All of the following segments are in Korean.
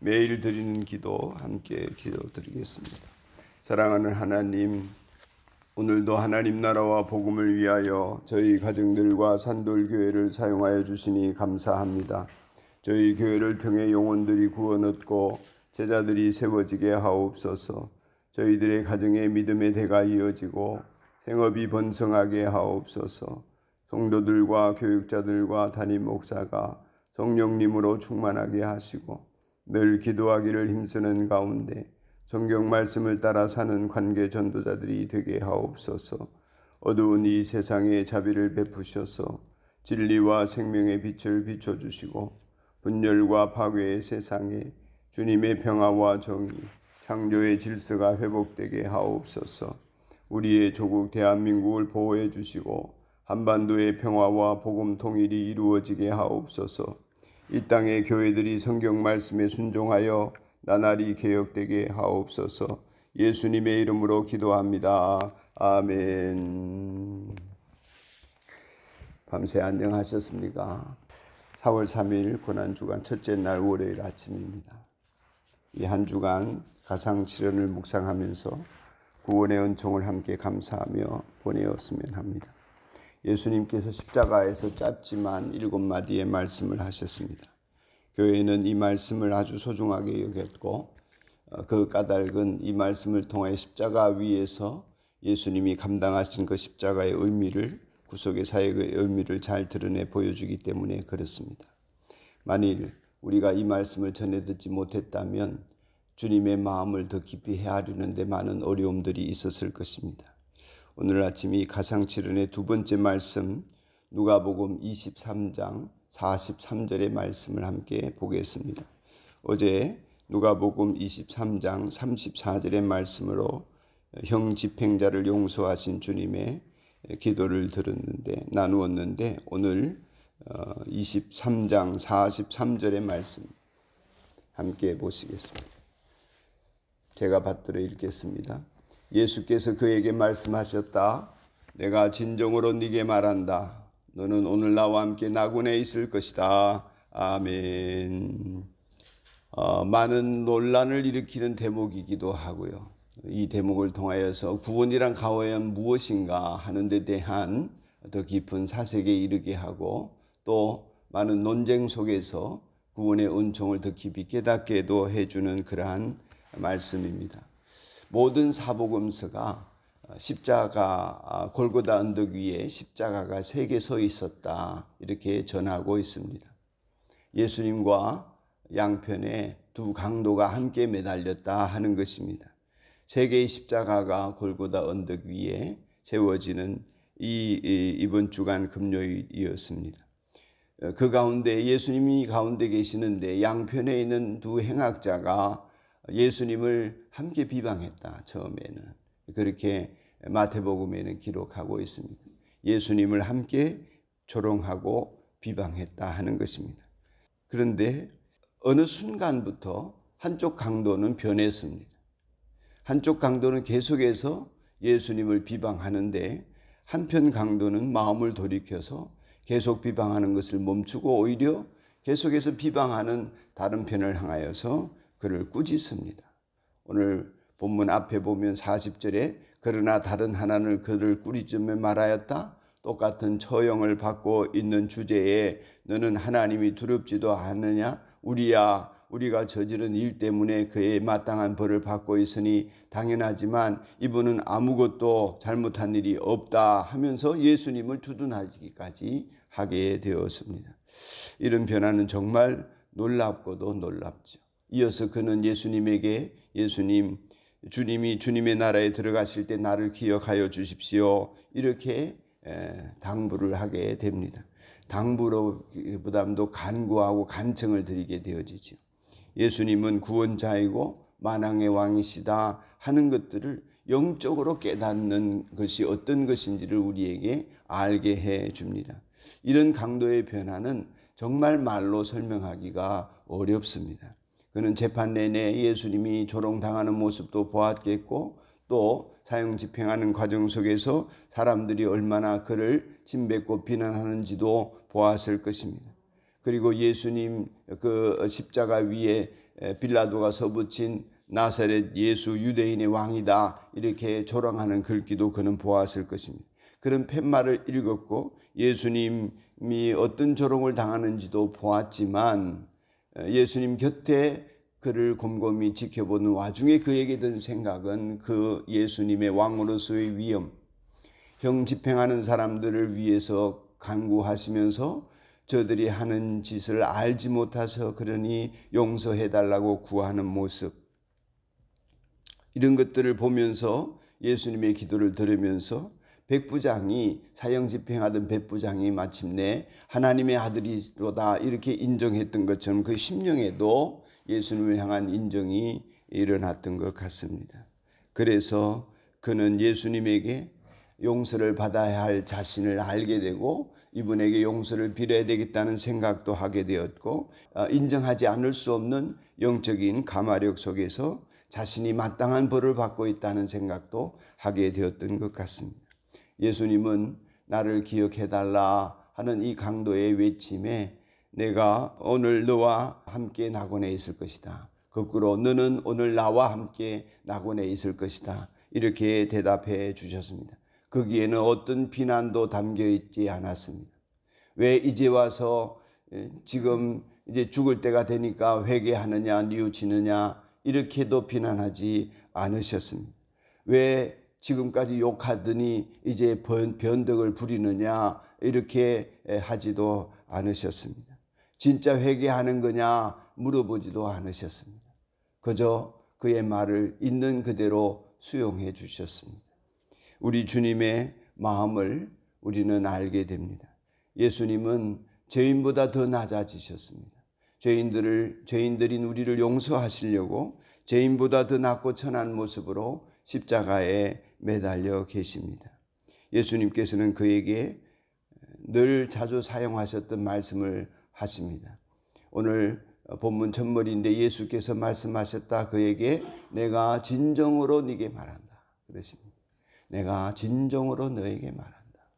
매일 드리는 기도 함께 기도드리겠습니다. 사랑하는 하나님, 오늘도 하나님 나라와 복음을 위하여 저희 가정들과 산돌교회를 사용하여 주시니 감사합니다. 저희 교회를 통해 영혼들이 구원 얻고 제자들이 세워지게 하옵소서. 저희들의 가정에 믿음의 대가 이어지고 생업이 번성하게 하옵소서. 성도들과 교육자들과 담임 목사가 성령님으로 충만하게 하시고 늘 기도하기를 힘쓰는 가운데 성경 말씀을 따라 사는 관계 전도자들이 되게 하옵소서. 어두운 이 세상에 자비를 베푸셔서 진리와 생명의 빛을 비춰주시고 분열과 파괴의 세상에 주님의 평화와 정의, 창조의 질서가 회복되게 하옵소서. 우리의 조국 대한민국을 보호해 주시고 한반도의 평화와 복음 통일이 이루어지게 하옵소서. 이 땅의 교회들이 성경 말씀에 순종하여 나날이 개혁되게 하옵소서. 예수님의 이름으로 기도합니다. 아멘. 밤새 안녕하셨습니까? 4월 3일 고난주간 첫째 날 월요일 아침입니다. 이 한 주간 가상칠언을 묵상하면서 구원의 은총을 함께 감사하며 보내었으면 합니다. 예수님께서 십자가에서 짧지만 7마디의 말씀을 하셨습니다. 교회는 이 말씀을 아주 소중하게 여겼고 그 까닭은 이 말씀을 통해 십자가 위에서 예수님이 감당하신 그 십자가의 의미를, 구속의 사역의 의미를 잘 드러내 보여주기 때문에 그렇습니다. 만일 우리가 이 말씀을 전해 듣지 못했다면 주님의 마음을 더 깊이 헤아리는 데 많은 어려움들이 있었을 것입니다. 오늘 아침 이 가상칠언의 두 번째 말씀 누가복음 23장 43절의 말씀을 함께 보겠습니다. 어제 누가복음 23장 34절의 말씀으로 형 집행자를 용서하신 주님의 기도를 나누었는데 오늘 23장 43절의 말씀 함께 보시겠습니다. 제가 받들어 읽겠습니다. 예수께서 그에게 말씀하셨다. 내가 진정으로 네게 말한다. 너는 오늘 나와 함께 나군에 있을 것이다. 아멘. 많은 논란을 일으키는 대목이기도 하고요. 이 대목을 통하여서 구원이란 과연 무엇인가 하는 데 대한 더 깊은 사색에 이르게 하고 또 많은 논쟁 속에서 구원의 은총을 더 깊이 깨닫게도 해주는 그러한 말씀입니다. 모든 사복음서가 십자가 골고다 언덕 위에 십자가가 3개 서 있었다 이렇게 전하고 있습니다. 예수님과 양편에 두 강도가 함께 매달렸다 하는 것입니다. 3개의 십자가가 골고다 언덕 위에 세워지는 이번 주간 금요일이었습니다. 그 가운데 예수님이 가운데 계시는데 양편에 있는 두 행악자가 예수님을 함께 비방했다. 처음에는 그렇게 마태복음에는 기록하고 있습니다. 예수님을 함께 조롱하고 비방했다 하는 것입니다. 그런데 어느 순간부터 한쪽 강도는 변했습니다. 한쪽 강도는 계속해서 예수님을 비방하는데 한편 강도는 마음을 돌이켜서 계속 비방하는 것을 멈추고 오히려 계속해서 비방하는 다른 편을 향하여서 그를 꾸짖습니다. 오늘 본문 앞에 보면 40절에 그러나 다른 하나는 그를 꾸짖으며 말하였다. 똑같은 처형을 받고 있는 주제에 너는 하나님이 두렵지도 않느냐? 우리가 저지른 일 때문에 그의 마땅한 벌을 받고 있으니 당연하지만 이분은 아무것도 잘못한 일이 없다 하면서 예수님을 두둔하기까지 하게 되었습니다. 이런 변화는 정말 놀랍고도 놀랍죠. 이어서 그는 예수님에게 주님이 주님의 나라에 들어가실 때 나를 기억하여 주십시오. 이렇게 당부를 하게 됩니다. 당부보다도 간구하고 간청을 드리게 되어지죠. 예수님은 구원자이고 만왕의 왕이시다 하는 것들을 영적으로 깨닫는 것이 어떤 것인지를 우리에게 알게 해 줍니다. 이런 강도의 변화는 정말 말로 설명하기가 어렵습니다. 그는 재판 내내 예수님이 조롱당하는 모습도 보았겠고 또 사형 집행하는 과정 속에서 사람들이 얼마나 그를 침뱉고 비난하는지도 보았을 것입니다. 그리고 예수님 그 십자가 위에 빌라도가 서붙인 나사렛 예수 유대인의 왕이다 이렇게 조롱하는 글귀도 그는 보았을 것입니다. 그런 팻말을 읽었고 예수님이 어떤 조롱을 당하는지도 보았지만 예수님 곁에 그를 곰곰이 지켜보는 와중에 그에게 든 생각은 그 예수님의 왕으로서의 위엄, 형 집행하는 사람들을 위해서 간구하시면서 저들이 하는 짓을 알지 못해서 그러니 용서해달라고 구하는 모습, 이런 것들을 보면서 예수님의 기도를 들으면서 백부장이 사형 집행하던 백부장이 마침내 하나님의 아들이로다 이렇게 인정했던 것처럼 그 심령에도 예수님을 향한 인정이 일어났던 것 같습니다. 그래서 그는 예수님에게 용서를 받아야 할 자신을 알게 되고 이분에게 용서를 빌어야 되겠다는 생각도 하게 되었고 인정하지 않을 수 없는 영적인 가마력 속에서 자신이 마땅한 벌을 받고 있다는 생각도 하게 되었던 것 같습니다. 예수님은 나를 기억해달라 하는 이 강도의 외침에 내가 오늘 너와 함께 낙원에 있을 것이다. 거꾸로 너는 오늘 나와 함께 낙원에 있을 것이다. 이렇게 대답해 주셨습니다. 거기에는 어떤 비난도 담겨 있지 않았습니다. 왜 이제 와서 지금 이제 죽을 때가 되니까 회개하느냐 뉘우치느냐 이렇게도 비난하지 않으셨습니다. 왜 지금까지 욕하더니 이제 변덕을 부리느냐 이렇게 하지도 않으셨습니다. 진짜 회개하는 거냐 물어보지도 않으셨습니다. 그저 그의 말을 있는 그대로 수용해 주셨습니다. 우리 주님의 마음을 우리는 알게 됩니다. 예수님은 죄인보다 더 낮아지셨습니다. 죄인들인 우리를 용서하시려고 죄인보다 더 낮고 천한 모습으로 십자가에 매달려 계십니다. 예수님께서는 그에게 늘 자주 사용하셨던 말씀을 하십니다. 오늘 본문 첫머리인데 예수께서 말씀하셨다. 그에게 내가 진정으로 네게 말한다. 그러십니다. 내가 진정으로 너에게 말한다.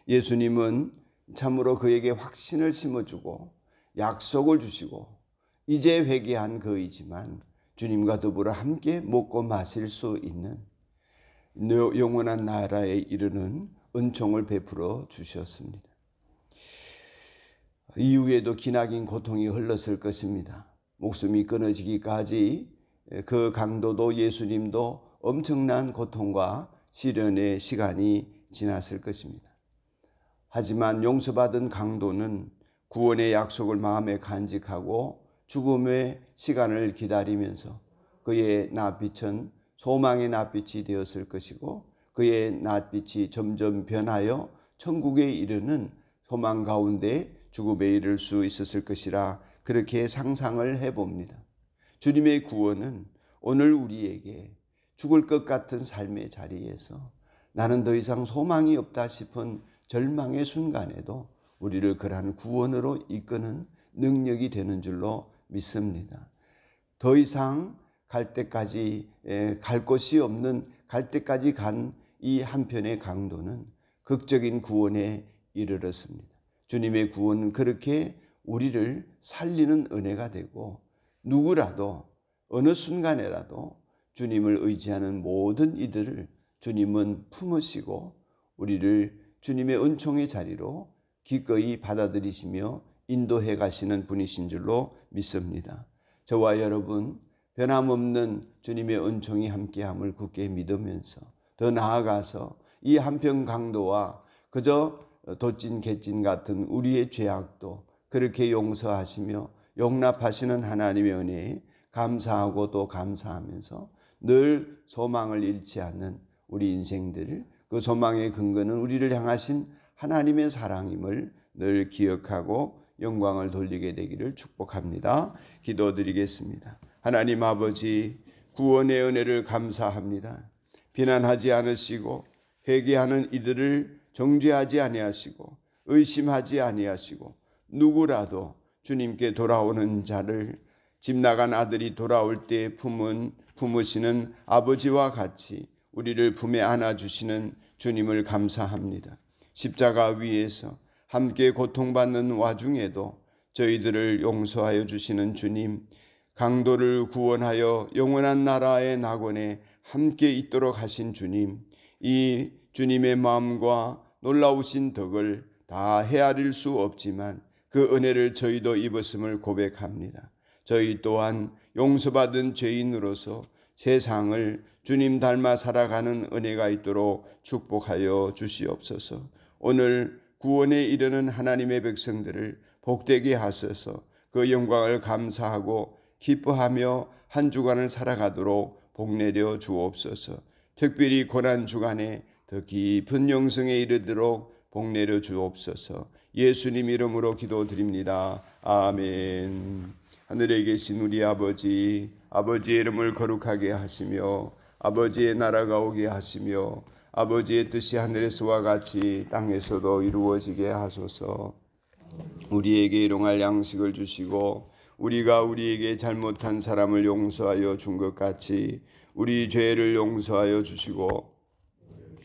예수님은 참으로 그에게 확신을 심어주고 약속을 주시고 이제 회개한 그이지만 주님과 더불어 함께 먹고 마실 수 있는 영원한 나라에 이르는 은총을 베풀어 주셨습니다. 이후에도 기나긴 고통이 흘렀을 것입니다. 목숨이 끊어지기까지 그 강도도 예수님도 엄청난 고통과 시련의 시간이 지났을 것입니다. 하지만 용서받은 강도는 구원의 약속을 마음에 간직하고 죽음의 시간을 기다리면서 그의 낯빛은 소망의 낯빛이 되었을 것이고 그의 낯빛이 점점 변하여 천국에 이르는 소망 가운데 죽음에 이를 수 있었을 것이라 그렇게 상상을 해봅니다. 주님의 구원은 오늘 우리에게 죽을 것 같은 삶의 자리에서 나는 더 이상 소망이 없다 싶은 절망의 순간에도 우리를 그러한 구원으로 이끄는 능력이 되는 줄로 믿습니다. 더 이상 갈 때까지 갈 곳이 없는 갈 때까지 간 이 한편의 강도는 극적인 구원에 이르렀습니다. 주님의 구원은 그렇게 우리를 살리는 은혜가 되고 누구라도 어느 순간에라도 주님을 의지하는 모든 이들을 주님은 품으시고 우리를 주님의 은총의 자리로 기꺼이 받아들이시며 인도해 가시는 분이신 줄로 믿습니다. 저와 여러분 변함없는 주님의 은총이 함께함을 굳게 믿으면서 더 나아가서 이 한편 강도와 그저 돛진 갯진 같은 우리의 죄악도 그렇게 용서하시며 용납하시는 하나님의 은혜에 감사하고 또 감사하면서 늘 소망을 잃지 않는 우리 인생들, 그 소망의 근거는 우리를 향하신 하나님의 사랑임을 늘 기억하고 영광을 돌리게 되기를 축복합니다. 기도드리겠습니다. 하나님 아버지, 구원의 은혜를 감사합니다. 비난하지 않으시고 회개하는 이들을 정죄하지 아니하시고 의심하지 아니하시고 누구라도 주님께 돌아오는 자를 집 나간 아들이 돌아올 때 품으시는 아버지와 같이 우리를 품에 안아주시는 주님을 감사합니다. 십자가 위에서 함께 고통받는 와중에도 저희들을 용서하여 주시는 주님, 강도를 구원하여 영원한 나라의 낙원에 함께 있도록 하신 주님, 이 주님의 마음과 놀라우신 덕을 다 헤아릴 수 없지만 그 은혜를 저희도 입었음을 고백합니다. 저희 또한 용서받은 죄인으로서 세상을 주님 닮아 살아가는 은혜가 있도록 축복하여 주시옵소서. 오늘 구원에 이르는 하나님의 백성들을 복되게 하소서. 그 영광을 감사하고 기뻐하며 한 주간을 살아가도록 복내려 주옵소서. 특별히 고난 주간에 더 깊은 영성에 이르도록 복내려 주옵소서. 예수님 이름으로 기도드립니다. 아멘. 하늘에 계신 우리 아버지, 아버지의 이름을 거룩하게 하시며 아버지의 나라가 오게 하시며 아버지의 뜻이 하늘에서와 같이 땅에서도 이루어지게 하소서. 우리에게 일용할 양식을 주시고 우리가 우리에게 잘못한 사람을 용서하여 준 것 같이 우리 죄를 용서하여 주시고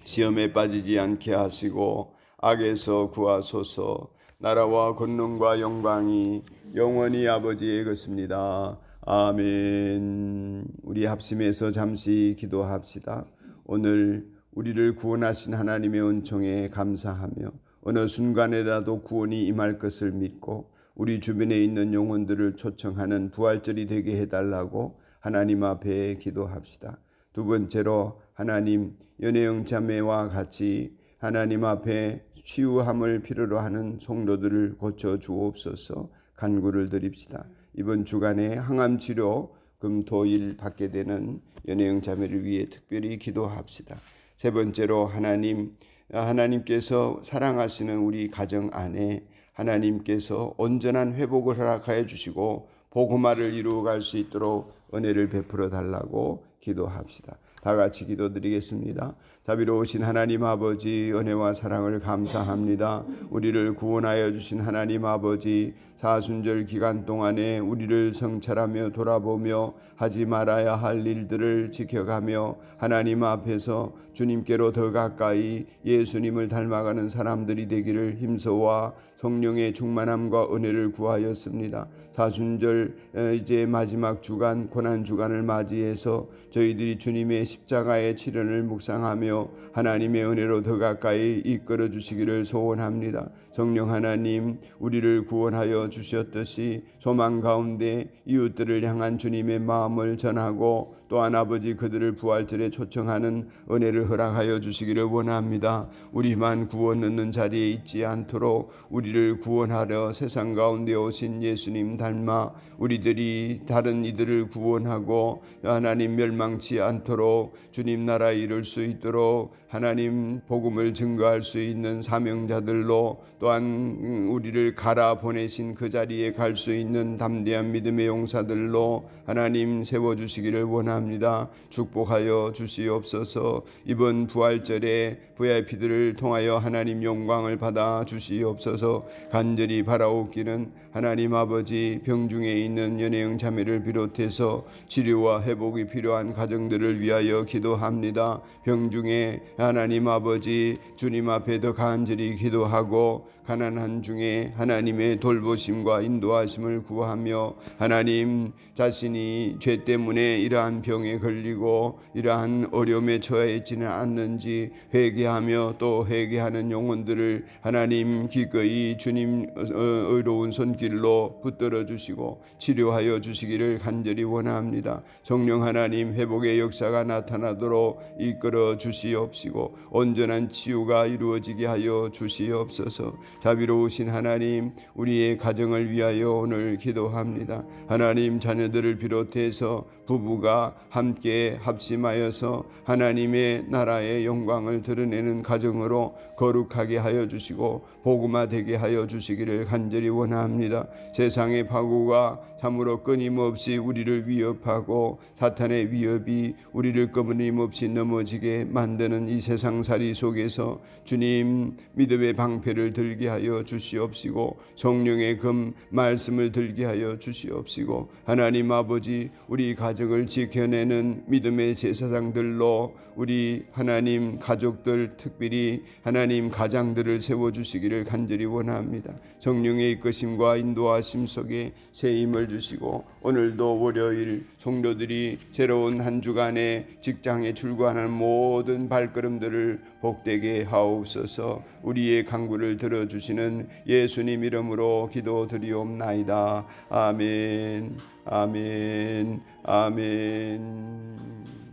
시험에 빠지지 않게 하시고 악에서 구하소서. 나라와 권능과 영광이 영원히 아버지의 것입니다. 아멘. 우리 합심해서 잠시 기도합시다. 오늘 우리를 구원하신 하나님의 은총에 감사하며 어느 순간에라도 구원이 임할 것을 믿고 우리 주변에 있는 영혼들을 초청하는 부활절이 되게 해달라고 하나님 앞에 기도합시다. 두 번째로 하나님, 연혜영 자매와 같이 하나님 앞에 치유함을 필요로 하는 성도들을 고쳐 주옵소서. 간구를 드립시다. 이번 주간에 항암치료 금토일 받게 되는 연혜영 자매를 위해 특별히 기도합시다. 세 번째로 하나님께서 사랑하시는 우리 가정 안에 하나님께서 온전한 회복을 허락하여 주시고 복음화를 이루어갈 수 있도록 은혜를 베풀어 달라고 기도합시다. 다 같이 기도드리겠습니다. 자비로우신 하나님 아버지, 은혜와 사랑을 감사합니다. 우리를 구원하여 주신 하나님 아버지, 사순절 기간 동안에 우리를 성찰하며 돌아보며 하지 말아야 할 일들을 지켜가며 하나님 앞에서 주님께로 더 가까이 예수님을 닮아가는 사람들이 되기를 힘써와 성령의 충만함과 은혜를 구하였습니다. 사순절 이제 마지막 주간, 고난 주간을 맞이해서 저희들이 주님의 십자가의 치련을 묵상하며 하나님의 은혜로 더 가까이 이끌어 주시기를 소원합니다. 성령 하나님, 우리를 구원하여 주셨듯이 소망 가운데 이웃들을 향한 주님의 마음을 전하고 또한 아버지 그들을 부활절에 초청하는 은혜를 허락하여 주시기를 원합니다. 우리만 구원 얻는 자리에 있지 않도록 우리를 구원하려 세상 가운데 오신 예수님 닮아 우리들이 다른 이들을 구원하고 하나님 멸망치 않도록 주님 나라 이룰 수 있도록 하나님 복음을 증거할 수 있는 사명자들로 또한 우리를 갈아 보내신 그 자리에 갈 수 있는 담대한 믿음의 용사들로 하나님 세워주시기를 원합니다. 축복하여 주시옵소서. 이번 부활절에 VIP들을 통하여 하나님 영광을 받아 주시옵소서. 간절히 바라옵기는 하나님 아버지, 병중에 있는 연혜영 자매를 비롯해서 치료와 회복이 필요한 가정들을 위하여 기도합니다. 병중에 하나님 아버지 주님 앞에 더 간절히 기도하고 가난한 중에 하나님의 돌보심과 인도하심을 구하며 하나님 자신이 죄 때문에 이러한 병에 걸리고 이러한 어려움에 처해 있지는 않는지 회개하며 또 회개하는 영혼들을 하나님 기꺼이 주님 의로운 손길로 붙들어 주시고 치료하여 주시기를 간절히 원합니다. 성령 하나님, 회복의 역사가 나타나도록 이끌어 주시옵시고 온전한 치유가 이루어지게 하여 주시옵소서. 자비로우신 하나님, 우리의 가정을 위하여 오늘 기도합니다. 하나님, 자녀들을 비롯해서 부부가 함께 합심하여서 하나님의 나라의 영광을 드러내는 가정으로 거룩하게 하여 주시고 복음화되게 하여 주시기를 간절히 원합니다. 세상의 파고가 참으로 끊임없이 우리를 위협하고 사탄의 위협이 우리를 끊임없이 넘어지게 만드는 이 세상살이 속에서 주님 믿음의 방패를 들게 하여 주시옵시고 성령의 금 말씀을 들게 하여 주시옵시고 하나님 아버지 우리 가정을 지켜내는 믿음의 제사장들로 우리 하나님 가족들 특별히 하나님 가장들을 세워주시기를 간절히 원합니다. 성령의 이끄심과 인도하심 속에 새 힘을 주시고 오늘도 월요일 성도들이 새로운 한 주간에 직장에 출근하는 모든 발걸음들을 복되게 하옵소서. 우리의 간구를 들어주시는 예수님 이름으로 기도드리옵나이다. 아멘 아멘 아멘.